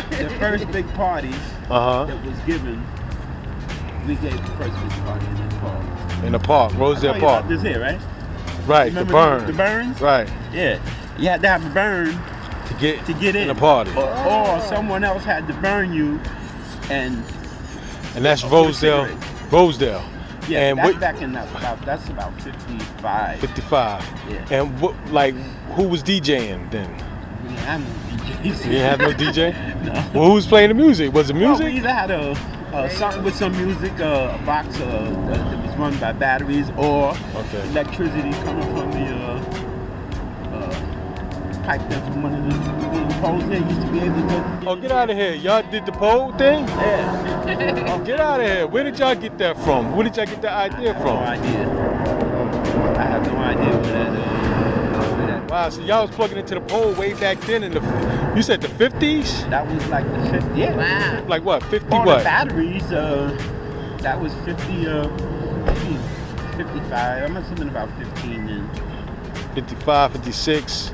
the first big party that was given, we gave the first big party in the park. In the park, Rosedale Park. This here, right? Right, the burn. The burns? Right. Yeah. You had to have a burn to get in the party. Or someone else had to burn you and that's Rosedale. Rosedale. Yeah, and that's back in that's about 55. 55. Yeah. And who was DJing then? We didn't have no DJs. You didn't have no DJ? No. Well, who was playing the music? Was it music? Well, we either had something with some music, a box that was run by batteries, or electricity coming from the pipe that's from one of the little poles there. Used to be able to Oh, get out of here. Y'all did the pole thing? Yeah. Oh, get out of here. Where did y'all get that from? Where did y'all get that idea from? No idea. I have no idea where that. Wow, so y'all was plugging into the pole way back then in you said the 50s? That was like the 50s. Yeah. Wow. Like what? 50 what? what? The batteries, that was 50, 55. I must have been about 15 then. 55, 56.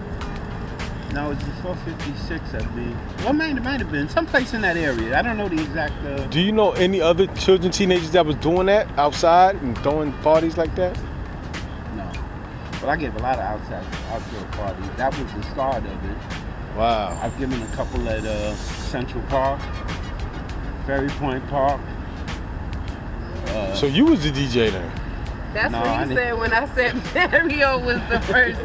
No, it was before 56, I believe. Well, it might have been someplace in that area. I don't know the exact. Do you know any other children, teenagers that was doing that outside and throwing parties like that? No. But I gave a lot of outdoor parties. That was the start of it. Wow. I've given a couple at Central Park, Ferry Point Park. So you was the DJ then? That's what he said when I said Mario was the first.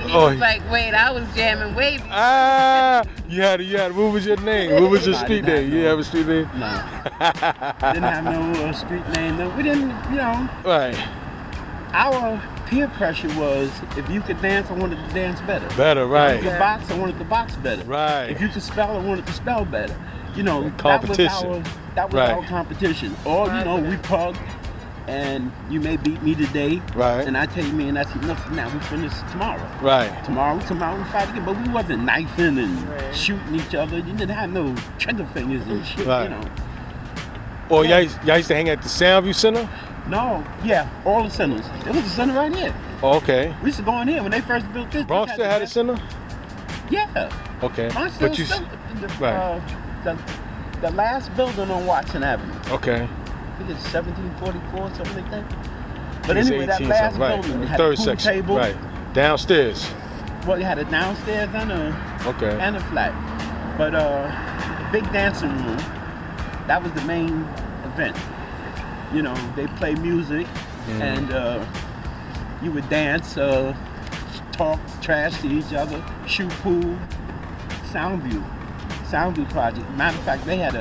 He was like, wait, I was jamming way before. You had. What was your name? What was your street name? You have a street name? No. Didn't have no street name. No, we didn't, Right. Our peer pressure was, if you could dance, I wanted to dance better. Better, right. If you could box, I wanted to box better. Right. If you could spell, I wanted to spell better. Competition. That was our competition. Or, we pugged. And you may beat me today, right? And I tell you, man, that's enough for now. We finish tomorrow, right? Tomorrow we fight again. But we wasn't knifing and shooting each other. You didn't have no trigger fingers and shit, right. Or y'all used to hang at the Soundview Center? No, yeah, all the centers. There was a center right here. Oh, okay. We used to go in here when they first built this. Bronxdale had a center? Yeah. Okay. Bronxdale the last building on Watson Avenue. Okay. I think it's 1744, something like that. But anyway, that last building had third a pool section, table. right? Downstairs. Well, you had a downstairs and a flat. But the big dancing room, that was the main event. They play music, and you would dance, talk trash to each other, shoot pool. Soundview project. Matter of fact, they had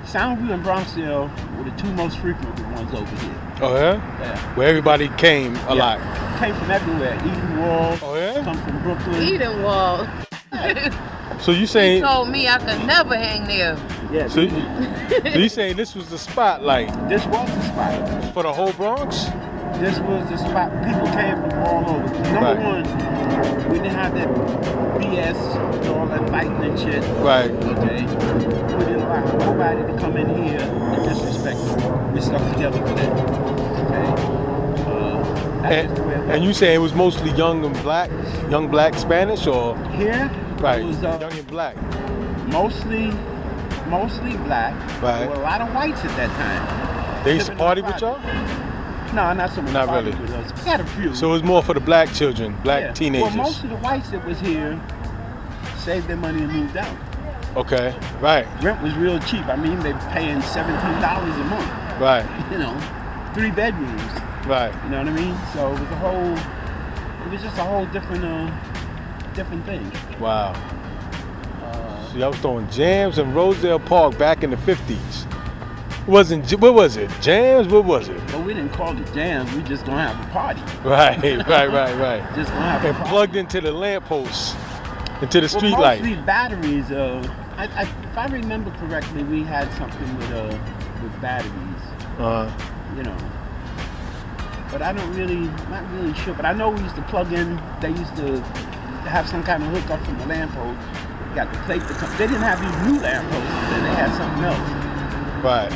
Soundview and Bronxdale were the two most frequent ones over here. Oh yeah? Yeah. Where everybody came a lot. Came from everywhere. Edenwald. Oh yeah? Come from Brooklyn. Edenwald. So you saying? He told me I could never hang there. Yeah. So you saying this was the spot, like? This was the spot for the whole Bronx. This was the spot. People came from all over. Number one, we didn't have that BS, all that fighting and shit. Right. Okay. We didn't allow nobody to come in here and disrespect us. We stuck together for that. Okay. And you say it was mostly young black Spanish, or here? Right. It was, young and black. Mostly black. Right. There were a lot of whites at that time. They used to party with y'all? No, not so much. Not really. With us. We had a few. So it was more for the black children, black teenagers. Well, most of the whites that was here saved their money and moved out. Okay, right. Rent was real cheap. I mean, they were paying $17 a month. Right. 3 bedrooms. Right. You know what I mean? So it was just a whole different thing. Wow. So y'all was throwing jams in Rosedale Park back in the 50s. What was it? Jams? What was it? Well, we didn't call it jams. We just gonna have a party. Right. Just gonna have a party. Plugged into the lampposts, into the street light. Mostly batteries. If I remember correctly, we had something with batteries. But I don't not really sure. But I know we used to plug in. They used to have some kind of hookup from the lamppost. Got the plate to come. They didn't have these new lampposts. Then they had something else. Right.